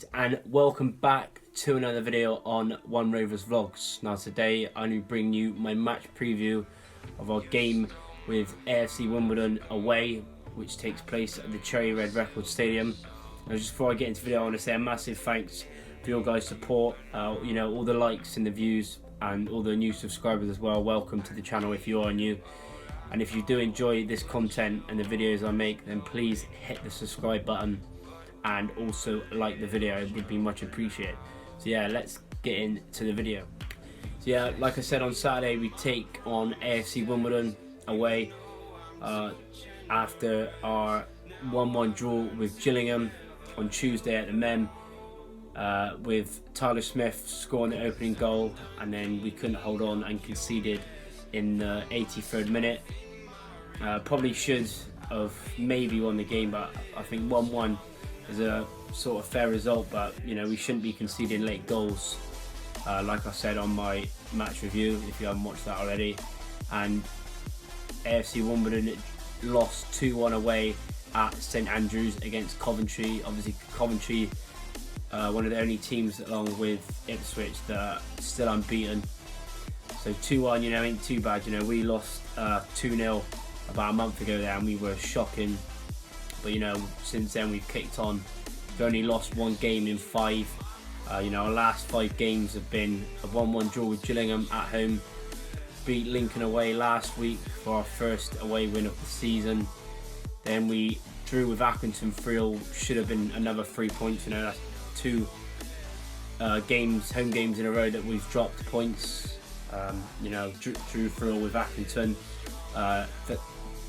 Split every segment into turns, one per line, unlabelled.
guys, and welcome back to another video on One Rovers Vlogs. Now today I'm going to bring you my match preview of our game with AFC Wimbledon away, which takes place at the Cherry Red Record Stadium. Now just before I get into the video, I want to say a massive thanks for your guys' support, all the likes and the views and all the new subscribers as well. Welcome to the channel if you are new. And if you do enjoy this content and the videos I make, then please hit the subscribe button and also like the video. It would be much appreciated. So yeah, let's get into the video. So yeah, like I said, on Saturday we take on AFC Wimbledon away after our 1-1 draw with Gillingham on Tuesday at the Mem, with Tyler Smith scoring the opening goal, and then we couldn't hold on and conceded in the 83rd minute. Probably should have maybe won the game, but I think 1-1 is a sort of fair result. But we shouldn't be conceding late goals, like I said on my match review if you haven't watched that already. And AFC Wimbledon lost 2-1 away at St Andrews against Coventry. Obviously Coventry, one of the only teams along with Ipswich that are still unbeaten. So 2-1, ain't too bad. We lost 2-0 about a month ago there, and we were shocking. But since then we've kicked on. We've only lost one game in 5. Our last 5 games have been a 1-1 draw with Gillingham at home, beat Lincoln away last week for our first away win of the season. Then we drew with Accrington 3-0, should have been another 3 points. That's 2 home games in a row that we've dropped points. Drew 3-0 with Accrington. The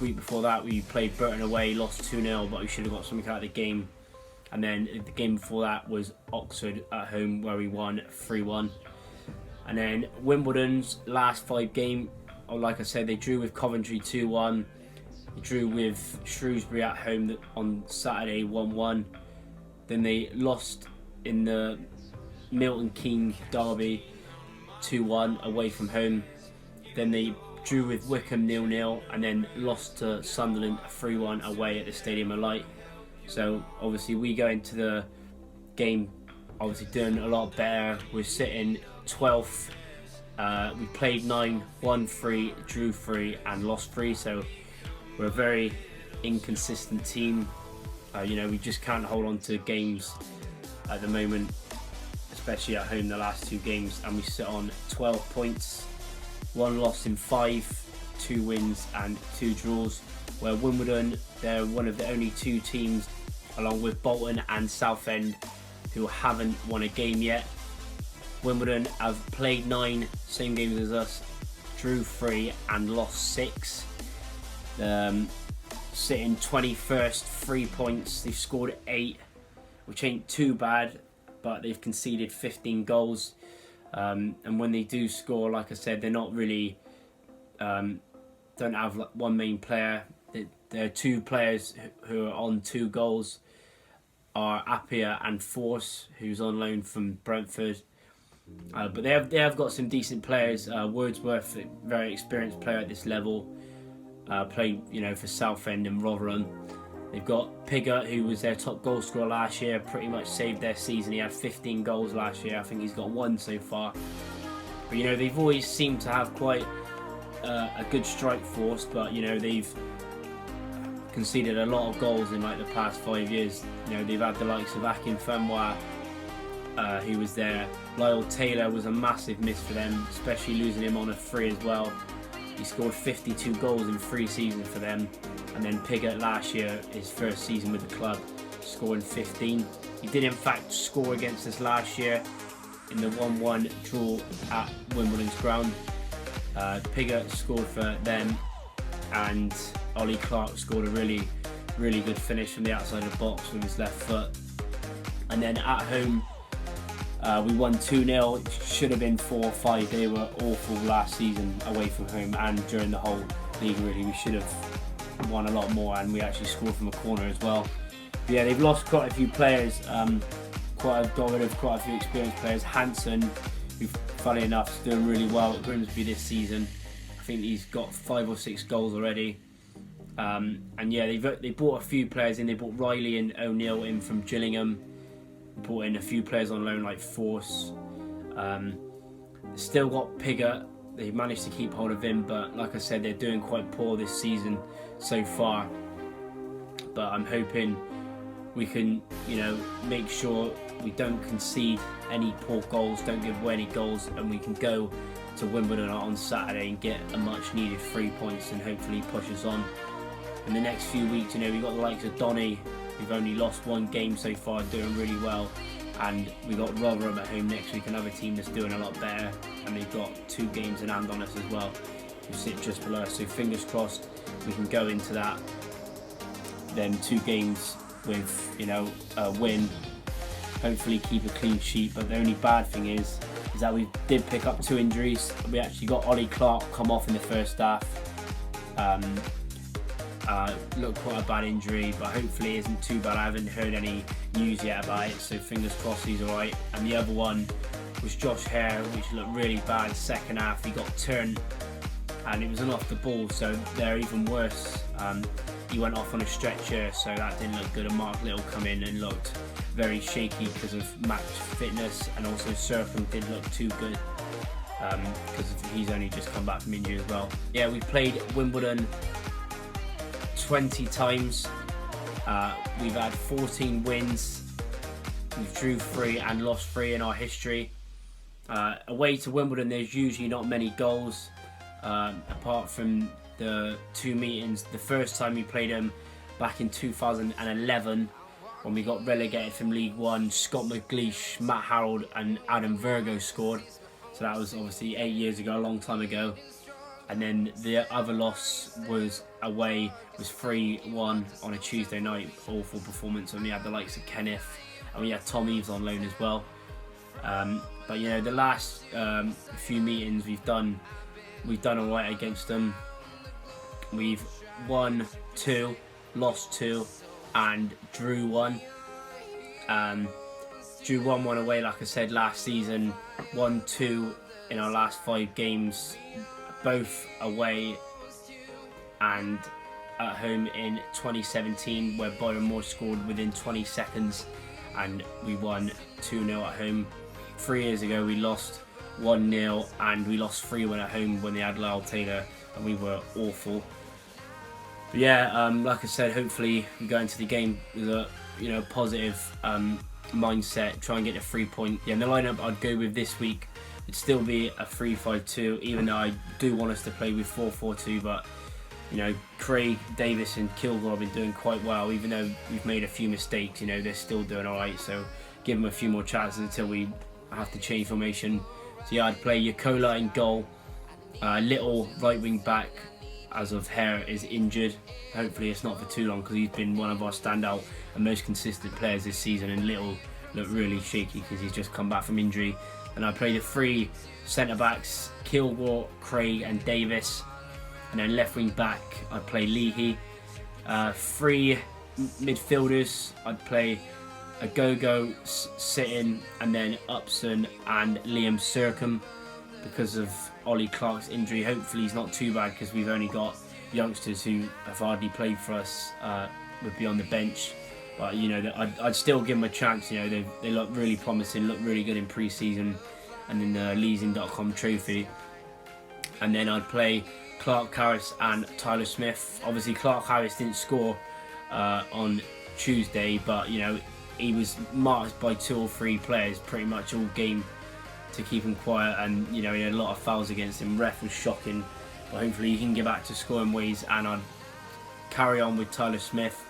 week before that we played Burton away, lost 2-0, but we should have got something out of the game. And then the game before that was Oxford at home, where we won 3-1. And then Wimbledon's last 5 games, like I said, they drew with Coventry 2-1. They drew with Shrewsbury at home on Saturday 1-1. Then they lost in the Milton Keynes derby 2-1 away from home. Then they drew with Wickham 0-0, and then lost to Sunderland 3-1 away at the Stadium of Light. So obviously we go into the game doing a lot better. We're sitting 12th. We played 9, won 3, drew 3 and lost 3. So we're a very inconsistent team. We just can't hold on to games at the moment, especially at home the last 2 games, and we sit on 12 points, 1 loss in 5, 2 wins and 2 draws. Where Wimbledon, they're one of the only 2 teams, along with Bolton and Southend, who haven't won a game yet. Wimbledon have played 9, same games as us, drew 3 and lost 6. Sitting 21st, 3 points. They've scored 8, which ain't too bad, but they've conceded 15 goals. And when they do score, like I said, they're not really don't have one main player. There are 2 players who are on 2 goals, are Appiah and Force, who's on loan from Brentford. But they have got some decent players. Wordsworth, a very experienced player at this level, played for Southend and Rotherham. They've got Pigott, who was their top goal scorer last year, pretty much saved their season. He had 15 goals last year. I think he's got 1 so far. But they've always seemed to have quite a good strike force, but they've conceded a lot of goals in the past 5 years. They've had the likes of Akin Fanwa, who was there. Lyle Taylor was a massive miss for them, especially losing him on a free as well. He scored 52 goals in 3 seasons for them. And then Pigott last year, his first season with the club, scoring 15. He did in fact score against us last year in the 1-1 draw at Wimbledon's ground. Pigott scored for them, and Ollie Clark scored a really, really good finish from the outside of the box with his left foot. And then at home, we won 2-0. It should have been 4-5. They were awful last season away from home and during the whole league really. We should have won a lot more, and we actually scored from a corner as well. But yeah, they've lost quite a few players. Got rid of quite a few experienced players. Hansen, who funny enough is doing really well at Grimsby this season. I think he's got 5 or 6 goals already. And yeah, they brought a few players in. They brought Riley and O'Neill in from Gillingham. brought in a few players on loan like Force. Still got Pigott. They managed to keep hold of him, but like I said, they're doing quite poor this season so far. But I'm hoping we can, make sure we don't concede any poor goals, don't give away any goals, and we can go to Wimbledon on Saturday and get a much needed 3 points and hopefully push us on. In the next few weeks, we've got the likes of Donny, who've only lost one game so far, doing really well. And we've got Rotherham at home next week, another team that's doing a lot better. And they've got 2 games in hand on us as well, who sit just below us. So fingers crossed we can go into them 2 games with, a win. Hopefully keep a clean sheet. But the only bad thing is that we did pick up 2 injuries. We actually got Ollie Clark come off in the first half. Looked quite a bad injury, but hopefully it isn't too bad. I haven't heard any news yet about it, so fingers crossed he's alright. And the other one was Josh Hare, which looked really bad. Second half he got turned and it was an off the ball, so they're even worse. He went off on a stretcher, so that didn't look good. And Mark Little come in and looked very shaky because of match fitness, and also Sercombe didn't look too good because he's only just come back from injury as well. Yeah, we played Wimbledon 20 times. We've had 14 wins. We've drew 3 and lost 3 in our history. Away to Wimbledon, there's usually not many goals, apart from the 2 meetings. The first time we played them back in 2011, when we got relegated from League One, Scott McLeish, Matt Harrold and Adam Virgo scored. So that was obviously 8 years ago, a long time ago. And then the other loss was away, was 3-1 on a Tuesday night. Awful performance, and we had the likes of Kenneth, and we had Tom Eves on loan as well. But the last few meetings we've done alright against them. We've won 2, lost 2, and drew 1. Drew 1-1 away, like I said, last season. 1-2 in our last 5 games, both away and at home in 2017, where Byron Moore scored within 20 seconds and we won 2-0 at home. 3 years ago we lost 1-0 and we lost 3-1 at home when they had Lyle Taylor, and we were awful. But yeah, like I said, hopefully we go into the game with a positive mindset, try and get a 3 point. Yeah, and the lineup I'd go with this week would still be a 3-5-2, even though I do want us to play with 4-4-2. But Craig, Davis and Kilgore have been doing quite well, even though we've made a few mistakes. They're still doing alright, so give them a few more chances until we have to change formation. So yeah, I'd play Yakola in goal. Little right wing back, as of Hare is injured. Hopefully it's not for too long, because he's been one of our standout and most consistent players this season, and Little looked really shaky because he's just come back from injury. And I play the 3 centre backs, Kilgore, Craig and Davis. And then left wing back I'd play Leahy. 3 midfielders I'd play Agogo, Sitting, and then Upson and Liam Sercombe. Because of Ollie Clark's injury, hopefully he's not too bad, because we've only got youngsters who have hardly played for us, would be on the bench. But I'd still give them a chance. They look really promising, look really good in pre-season and in the Leasing.com trophy. And then I'd play Clark Harris and Tyler Smith. Obviously Clark Harris didn't score on Tuesday, but he was marked by 2 or 3 players pretty much all game to keep him quiet, and he had a lot of fouls against him. Ref was shocking, but hopefully he can get back to scoring ways. And I'd carry on with Tyler Smith.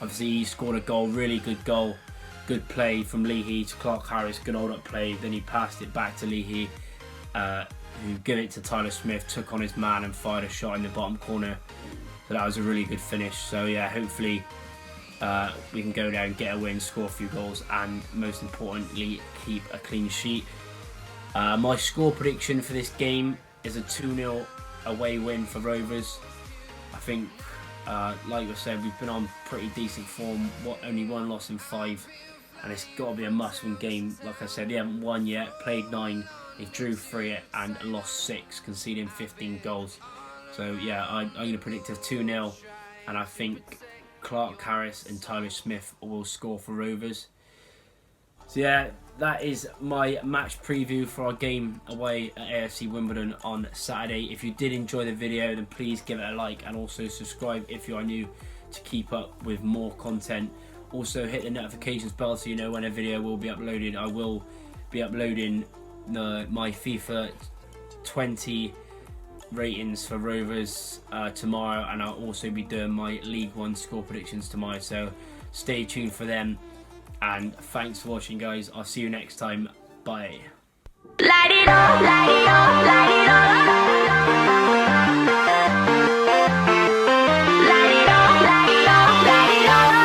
Obviously he scored a goal, really good goal, good play from Leahy to Clark Harris, good hold up play. Then he passed it back to Leahy, who gave it to Tyler Smith, took on his man and fired a shot in the bottom corner. So that was a really good finish. So yeah, hopefully we can go there and get a win, score a few goals, and most importantly keep a clean sheet. My score prediction for this game is a 2-0 away win for Rovers. I think, like I said, we've been on pretty decent form. Only 1 loss in 5, and it's got to be a must-win game. Like I said, they haven't won yet, played 9, they drew 3 and lost 6, conceding 15 goals. So yeah, I'm going to predict a 2-0, and I think Clark Harris and Tyler Smith will score for Rovers. So yeah, that is my match preview for our game away at AFC Wimbledon on Saturday. If you did enjoy the video, then please give it a like and also subscribe if you are new to keep up with more content. Also hit the notifications bell so you know when a video will be uploaded. I will be uploading my FIFA 20 ratings for Rovers tomorrow, and I'll also be doing my League One score predictions tomorrow, so stay tuned for them. And thanks for watching, guys. I'll see you next time. Bye.
Light it up, light it up, light it up. Light it up, light it up, light it up.